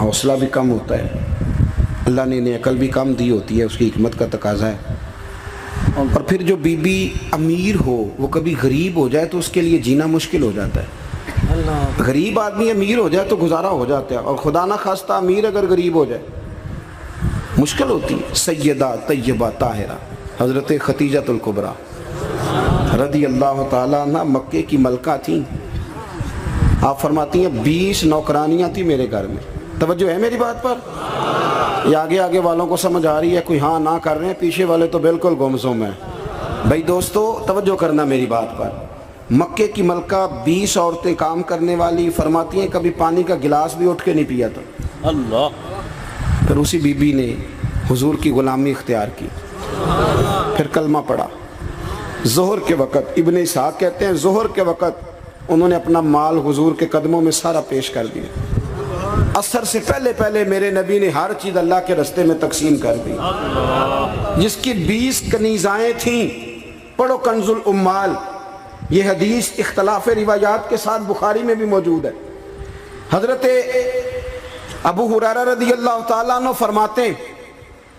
حوصلہ بھی کم ہوتا ہے، اللہ نے انہیں عقل بھی کم دی ہوتی ہے، اس کی حکمت کا تقاضا ہے۔ اور پھر جو بی بی امیر ہو وہ کبھی غریب ہو جائے تو اس کے لیے جینا مشکل ہو جاتا ہے۔ غریب آدمی امیر ہو جائے تو گزارا ہو جاتا ہے، اور خدا نہ خواستہ امیر اگر غریب ہو جائے مشکل ہوتی ہے۔ سیدہ طیبہ طاہرہ حضرت ختیجہ الکبریٰ رضی اللہ تعالیٰ عنہ مکے کی ملکہ تھیں۔ آپ فرماتی ہیں 20 نوکرانیاں تھیں میرے گھر میں۔ توجہ ہے میری بات پر؟ یہ آگے آگے والوں کو سمجھ آ رہی ہے، کوئی ہاں نہ کر رہے ہیں، پیچھے والے تو بالکل گمسم ہیں۔ بھائی دوستو توجہ کرنا میری بات پر۔ مکے کی ملکہ 20 عورتیں کام کرنے والی، فرماتی ہیں کبھی پانی کا گلاس بھی اٹھ کے نہیں پیا تھا۔ اللہ۔ پھر اسی بی بی نے حضور کی غلامی اختیار کی، پھر کلمہ پڑھا۔ ظہر کے وقت ابن اسحاق کہتے ہیں ظہر کے وقت انہوں نے اپنا مال حضور کے قدموں میں سارا پیش کر دیا۔ عصر سے پہلے پہلے میرے نبی نے ہر چیز اللہ کے رستے میں تقسیم کر دی۔ جس کی 20 کنیزائیں تھیں، پڑھو کنز الاموال، یہ حدیث اختلاف روایات کے ساتھ بخاری میں بھی موجود ہے۔ حضرت ابو ہریرہ رضی اللہ تعالیٰ عنہ فرماتے ہیں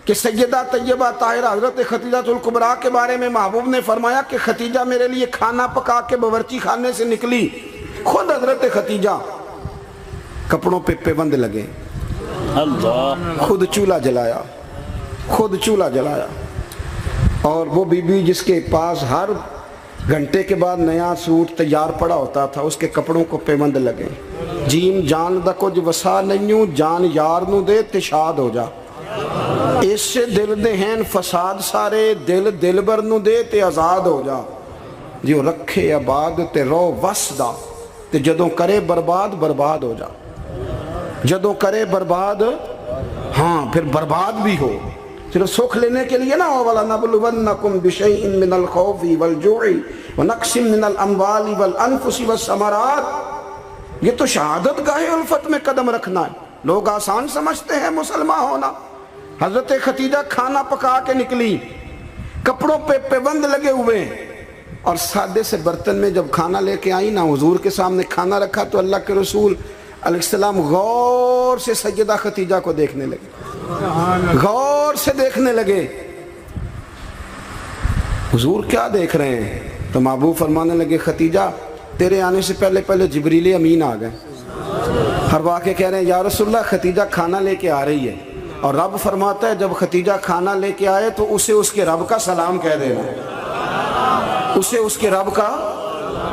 کہ سیدہ طیبہ طاہرہ حضرت ختیجہ الکبریٰ کے بارے میں محبوب نے فرمایا کہ ختیجہ میرے لیے کھانا پکا کے باورچی خانے سے نکلی، خود حضرت ختیجہ کپڑوں پہ پیوند لگے، خود چولہا جلایا، خود چولہا جلایا۔ اور وہ بی بی جس کے پاس ہر گھنٹے کے بعد نیا سوٹ تیار پڑا ہوتا تھا، اس کے کپڑوں کو پیوند لگے۔ جیم جان دا کچھ وسا نہیں، جان یار نو دے تے شاد ہو جا، اس سے دل دے ہیں فساد سارے، دل دلبر نو دے تے آزاد ہو جا، جو رکھے آباد تے رو وسدا، تے جدوں کرے برباد برباد ہو جا، جدوں کرے برباد ہاں پھر برباد بھی ہو۔ صرف سکھ لینے کے لیے نہ ہو، وَلَنَبْلُوَنَّكُمْ بِشَيْءٍ مِّنَ الْخَوْفِ وَالْجُوعِ وَنَقْصٍ مِّنَ الْأَمْوَالِ وَالْأَنفُسِ وَالثَّمَرَاتِ۔ یہ تو شہادت گاہ الفت میں قدم رکھنا ہے۔ لوگ آسان سمجھتے ہیں مسلمان ہونا۔ حضرت ختیجہ کھانا پکا کے نکلی، کپڑوں پہ پیوند لگے ہوئے، اور سادے سے برتن میں جب کھانا لے کے آئی نا، حضور کے سامنے کھانا رکھا تو اللہ کے رسول علیہ السلام غور سے سیدہ ختیجہ کو دیکھنے لگے، غور سے دیکھنے لگے۔ حضور کیا دیکھ رہے ہیں؟ تو محبوب فرمانے لگے ختیجہ تیرے آنے سے پہلے پہلے جبریل امین آ گئے۔ ہر واقع کہہ رہے ہیں یا رسول اللہ ختیجہ کھانا لے کے آ رہی ہے، اور رب فرماتا ہے جب ختیجہ کھانا لے کے آئے تو اسے اس کے رب کا سلام کہہ دینا، اسے اس کے رب کا۔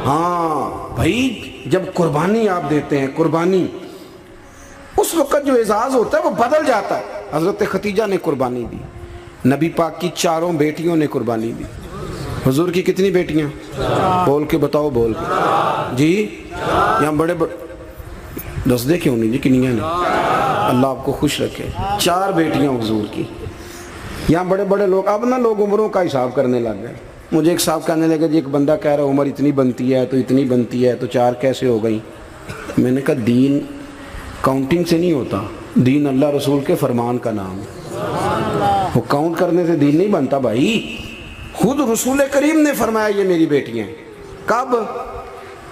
ہاں بھائی جب قربانی آپ دیتے ہیں، قربانی اس وقت جو اعزاز ہوتا ہے وہ بدل جاتا ہے۔ حضرت ختیجہ نے قربانی دی، نبی پاک کی 4 بیٹیوں نے قربانی دی۔ حضور کی کتنی بیٹیاں؟ بول کے بتاؤ، بول کے جی۔ یہاں بڑے دس دے کیوں نہیں جی، کنیاں نہیں، اللہ آپ کو خوش رکھے۔ 4 بیٹیاں حضور کی۔ یہاں بڑے بڑے لوگ اب نا لوگ عمروں کا حساب کرنے لگ گئے۔ مجھے ایک صاحب کہنے لگے جی ایک بندہ کہہ رہا ہے عمر اتنی بنتی ہے تو اتنی بنتی ہے تو 4 کیسے ہو گئی؟ میں نے کہا دین کاؤنٹنگ سے نہیں ہوتا، دین اللہ رسول کے فرمان کا نام ہے، وہ کاؤنٹ کرنے سے دین نہیں بنتا بھائی۔ خود رسول کریم نے فرمایا یہ میری بیٹیاں۔ کب؟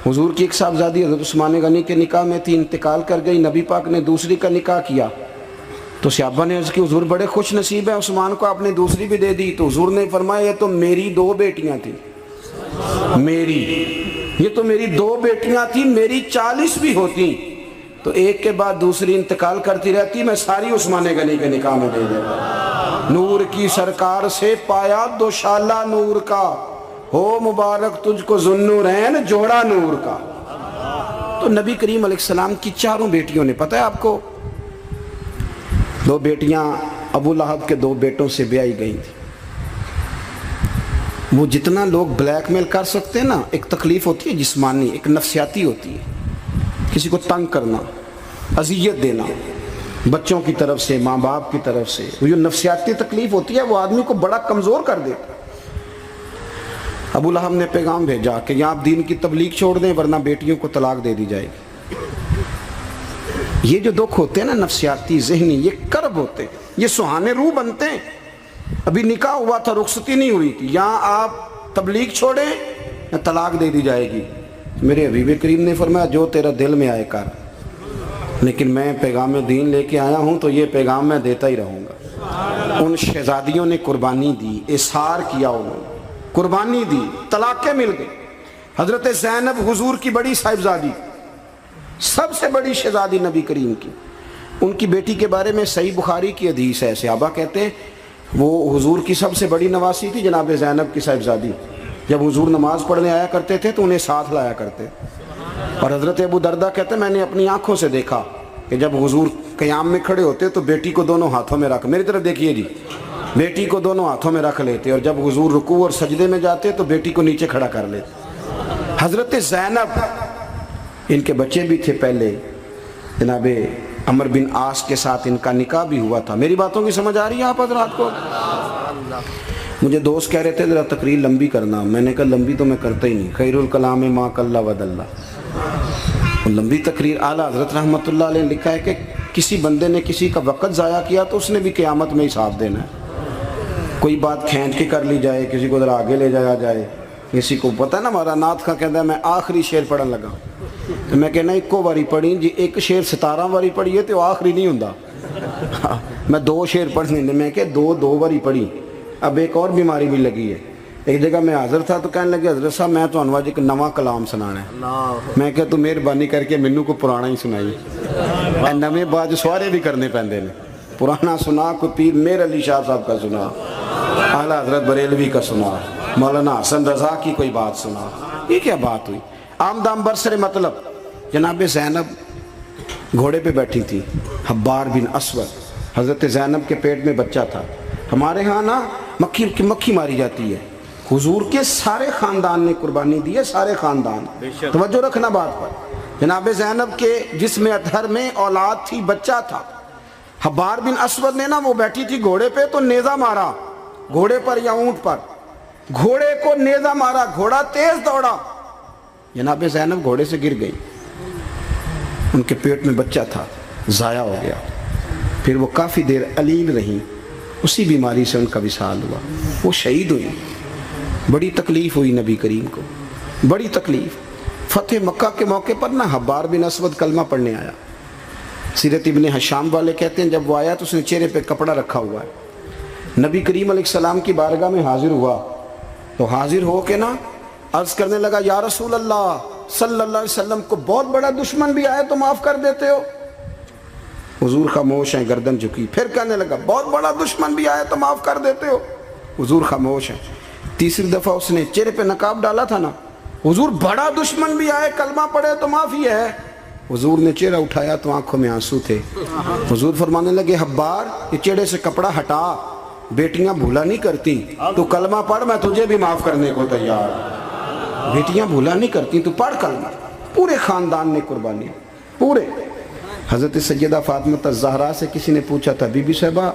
حضور کی ایک صاحبزادی حضرت عثمان غنی کے نکاح میں تھی، انتقال کر گئی، نبی پاک نے دوسری کا نکاح کیا تو صحابہ نے عرض کی حضور بڑے خوش نصیب ہیں، عثمان کو آپ نے دوسری بھی دے دی۔ تو حضور نے فرمایا یہ تو میری 2 بیٹیاں تھیں، یہ تو میری 2 بیٹیاں تھیں، میری 40 بھی ہوتی تو ایک کے بعد دوسری انتقال کرتی رہتی، میں ساری عثمان غنی کے نکاح میں دے دیتا۔ نور کی سرکار سے پایا دوشالہ نور کا، ہو مبارک تجھ کو ذوالنورین جوڑا نور کا۔ تو نبی کریم علیہ السلام کی 4 بیٹیوں نے، پتہ ہے آپ کو 2 بیٹیاں ابو لہب کے 2 بیٹوں سے بیائی گئی تھی۔ وہ جتنا لوگ بلیک میل کر سکتے ہیں نا، ایک تکلیف ہوتی ہے جسمانی، ایک نفسیاتی ہوتی ہے، کسی کو تنگ کرنا، اذیت دینا، بچوں کی طرف سے، ماں باپ کی طرف سے، وہ جو نفسیاتی تکلیف ہوتی ہے وہ آدمی کو بڑا کمزور کر دیتا ہے۔ ابو لہب نے پیغام بھیجا کہ یہاں آپ دین کی تبلیغ چھوڑ دیں ورنہ بیٹیوں کو طلاق دے دی جائے گی۔ یہ جو دکھ ہوتے ہیں نا نفسیاتی ذہنی، یہ کرب ہوتے ہیں، یہ سہانے روح بنتے ہیں۔ ابھی نکاح ہوا تھا، رخصتی نہیں ہوئی تھی، یہاں آپ تبلیغ چھوڑیں یا طلاق دے دی جائے گی۔ میرے حبیب کریم نے فرمایا جو تیرا دل میں آئے کر، لیکن میں پیغام دین لے کے آیا ہوں تو یہ پیغام میں دیتا ہی رہوں گا۔ ان شہزادیوں نے قربانی دی، اصرار کیا، انہوں نے قربانی دی، طلاقیں مل گئی۔ حضرت زینب حضور کی بڑی صاحبزادی، سب سے بڑی شہزادی نبی کریم کی، ان کی بیٹی کے بارے میں صحیح بخاری کی حدیث ہے، صحابہ کہتے ہیں وہ حضور کی سب سے بڑی نواسی تھی جناب زینب کی صاحبزادی۔ جب حضور نماز پڑھنے آیا کرتے تھے تو انہیں ساتھ لایا کرتے، اور حضرت ابو دردہ کہتے ہیں میں نے اپنی آنکھوں سے دیکھا کہ جب حضور قیام میں کھڑے ہوتے تو بیٹی کو دونوں ہاتھوں میں رکھ، میری طرف دیکھیے جی، بیٹی کو دونوں ہاتھوں میں رکھ لیتے، اور جب حضور رکوع اور سجدے میں جاتے تو بیٹی کو نیچے کھڑا کر لیتے۔ حضرت زینب، ان کے بچے بھی تھے پہلے، جناب عمر بن عاص کے ساتھ ان کا نکاح بھی ہوا تھا۔ میری باتوں کی سمجھ آ رہی ہے آپ حضرات کو؟ مجھے دوست کہہ رہے تھے ذرا تقریر لمبی کرنا، میں نے کہا لمبی تو میں کرتا ہی نہیں، خیر الکلام ما قل و دل۔ لمبی تقریر، اعلیٰ حضرت رحمۃ اللہ علیہ نے لکھا ہے کہ کسی بندے نے کسی کا وقت ضائع کیا تو اس نے بھی قیامت میں حساب دینا ہے۔ کوئی بات کھینچ کے کر لی جائے، کسی کو ذرا آگے لے جایا جائے، کسی کو پتہ ہے نا ہمارا نعت کا کہتا ہے میں آخری شعر پڑھن لگا تو میں کہنا ایک واری پڑھی جی، ایک شعر 17 واری پڑھیے تو آخری نہیں ہوں، میں 2 شعر پڑھنے میں کہ 2 واری پڑھی۔ اب ایک اور بیماری بھی لگی ہے، ایک جگہ میں حاضر تھا تو کہنے لگے حضرت صاحب میں تو انواج ایک نواں کلام سنانا ہے۔ میں کہ تو مہربانی کر کے مینوں کو پرانا ہی سنائی، نویں باز سوارے بھی کرنے پیندے نے، پرانا سنا، کوئی پیر میر علی شاہ صاحب کا سنا، اعلیٰ حضرت بریلوی کا سنا، مولانا حسن رضا کی کوئی بات سنا، یہ کیا بات ہوئی؟ آمدام برسر مطلب جناب زینب گھوڑے پہ بیٹھی تھی، حبار بن اسود، حضرت زینب کے پیٹ میں بچہ تھا۔ ہمارے ہاں نا مکھی ماری جاتی ہے، حضور کے سارے خاندان نے قربانی دی ہے، سارے خاندان، توجہ رکھنا بات پر۔ جناب زینب کے جسم اطہر میں اولاد تھی، بچہ تھا۔ حبار بن اسود نے نا وہ بیٹھی تھی گھوڑے پہ تو نیزہ مارا، گھوڑے پر یا اونٹ پر، گھوڑے کو نیزہ مارا، گھوڑا تیز دوڑا، جناب زینب گھوڑے سے گر گئی، ان کے پیٹ میں بچہ تھا، ضائع ہو گیا۔ پھر وہ کافی دیر علیل رہیں، اسی بیماری سے ان کا وصال ہوا، وہ شہید ہوئی۔ بڑی تکلیف ہوئی نبی کریم کو، بڑی تکلیف۔ فتح مکہ کے موقع پر نا حبار بن اسود کلمہ پڑھنے آیا، سیرت ابن حشام والے کہتے ہیں جب وہ آیا تو اس نے چہرے پہ کپڑا رکھا ہوا ہے، نبی کریم علیہ السلام کی بارگاہ میں حاضر ہوا تو حاضر ہو کے نا عرض کرنے لگا یا رسول اللہ صلی اللہ علیہ وسلم کو بہت بڑا دشمن بھی آئے تو معاف کر دیتے ہو؟ حضور خاموش ہیں، گردن جھکی۔ پھر کہنے لگا بہت بڑا دشمن بھی آئے تو معاف کر دیتے ہو؟ حضور خاموش ہیں۔ تیسری دفعہ اس نے چہرے پہ نقاب ڈالا تھا نا، حضور بڑا دشمن بھی آئے کلمہ پڑھے تو معافی ہے؟ حضور نے چہرہ اٹھایا تو آنکھوں میں آنسو تھے۔ حضور فرمانے لگے حبار یہ چہرے سے کپڑا ہٹا، بیٹیاں بھولا نہیں کرتی، تو کلمہ پڑھ میں تجھے بھی معاف کرنے کو تیار۔ بیٹیاں بھولا نہیں کرتی، تو پڑھ کلمہ۔ پورے خاندان نے قربانی، پورے۔ حضرت سیدہ فاطمہ الزہرا سے کسی نے پوچھا تھا بی بی صاحبہ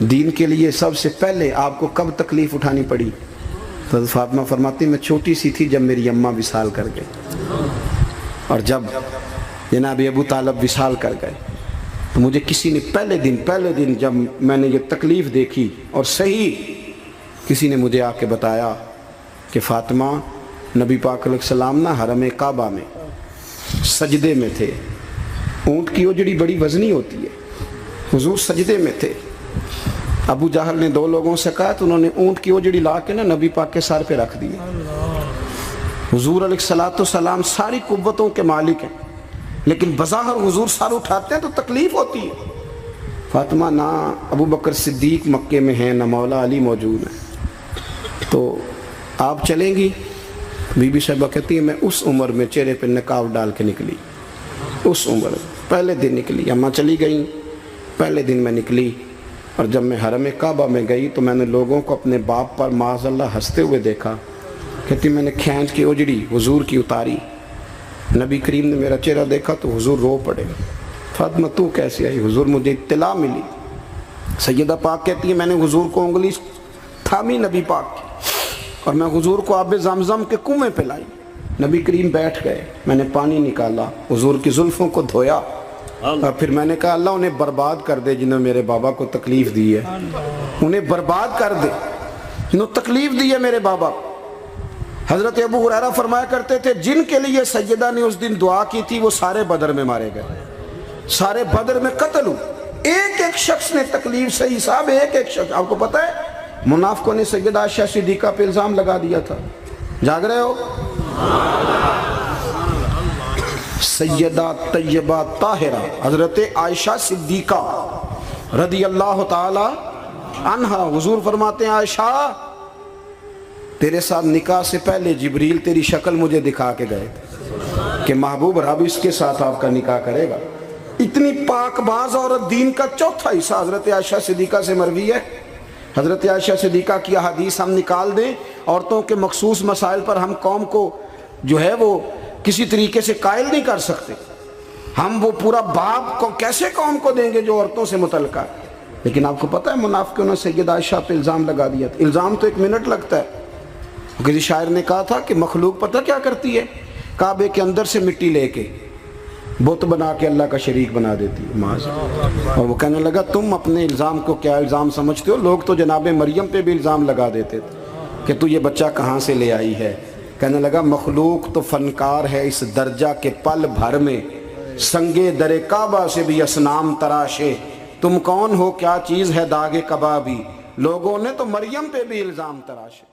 دین کے لیے سب سے پہلے آپ کو کب تکلیف اٹھانی پڑی؟ تو حضرت فاطمہ فرماتی میں چھوٹی سی تھی جب میری اماں وصال کر گئی، اور جب جناب ابو طالب وصال کر گئے تو مجھے کسی نے پہلے دن جب میں نے یہ تکلیف دیکھی اور صحیح کسی نے مجھے آ کے بتایا کہ فاطمہ نبی پاک علیہ السلام نا حرم کعبہ میں سجدے میں تھے، اونٹ کی اجڑی بڑی وزنی ہوتی ہے، حضور سجدے میں تھے، ابو جہل نے 2 لوگوں سے کہا تو انہوں نے اونٹ کی اجڑی لا کے نا نبی پاک کے سر پہ رکھ دی۔ حضور علیہ السلام ساری قوتوں کے مالک ہیں، لیکن بظاہر حضور سر اٹھاتے ہیں تو تکلیف ہوتی ہے۔ فاطمہ نہ ابو بکر صدیق مکے میں ہیں نہ مولا علی موجود ہیں، تو آپ چلیں گی؟ بی بی صاحبہ کہتی ہے میں اس عمر میں چہرے پہ نقاب ڈال کے نکلی، اس عمر پہلے دن نکلی، اماں چلی گئیں، پہلے دن میں نکلی، اور جب میں حرم کعبہ میں گئی تو میں نے لوگوں کو اپنے باپ پر معاذ اللہ ہنستے ہوئے دیکھا۔ کہتی میں نے کھینچ کی اجڑی حضور کی اتاری، نبی کریم نے میرا چہرہ دیکھا تو حضور رو پڑے۔ فاطمہ تو کیسے آئی؟ حضور مجھے اطلاع ملی۔ سیدہ پاک کہتی ہے میں نے حضور کو انگلی تھامی نبی پاک کی، اور میں حضور کو آب زمزم کے کنویں پہ لائی، نبی کریم بیٹھ گئے، میں نے پانی نکالا، حضور کی زلفوں کو دھویا، اور پھر میں نے کہا اللہ انہیں برباد کر دے جنہوں میرے بابا کو تکلیف دی ہے، انہیں برباد کر دے جنہوں تکلیف دی ہے میرے بابا۔ حضرت ابو ہریرہ فرمایا کرتے تھے جن کے لیے سیدہ نے اس دن دعا کی تھی وہ سارے بدر میں مارے گئے، سارے بدر میں قتل ہوئے، ایک ایک شخص نے تکلیف صحیح صاحب، ایک ایک شخص. آپ کو پتا ہے منافقوں نے سیدہ عائشہ صدیقہ پہ الزام لگا دیا تھا. جاگ رہے ہو؟ سیدہ طیبہ طاہرہ حضرت عائشہ صدیقہ رضی اللہ تعالی عنہا، حضور فرماتے ہیں عائشہ تیرے ساتھ نکاح سے پہلے جبریل تیری شکل مجھے دکھا کے گئے تھے کہ محبوب رب اس کے ساتھ آپ کا نکاح کرے گا. اتنی پاک باز عورت، دین کا چوتھا حصہ حضرت عائشہ صدیقہ سے مروی ہے. حضرت عائشہ صدیقہ کی حدیث ہم نکال دیں، عورتوں کے مخصوص مسائل پر ہم قوم کو جو ہے وہ کسی طریقے سے قائل نہیں کر سکتے. ہم وہ پورا باب کو کیسے قوم کو دیں گے جو عورتوں سے متعلقہ ہے. لیکن آپ کو پتہ ہے منافقوں نے سیدہ عائشہ پہ الزام لگا دیا تھا. الزام تو 1 منٹ لگتا ہے. کسی شاعر نے کہا تھا کہ مخلوق پتہ کیا کرتی ہے، کعبے کے اندر سے مٹی لے کے بت بنا کے اللہ کا شریک بنا دیتی ہے. اور وہ کہنے لگا تم اپنے الزام کو کیا الزام سمجھتے ہو؟ لوگ تو جناب مریم پہ بھی الزام لگا دیتے تھے کہ تو یہ بچہ کہاں سے لے آئی ہے. کہنے لگا مخلوق تو فنکار ہے اس درجہ کے پل بھر میں، سنگے در کعبہ سے بھی اصنام تراشے. تم کون ہو، کیا چیز ہے داغ کبابی، لوگوں نے تو مریم پہ بھی الزام تراشے.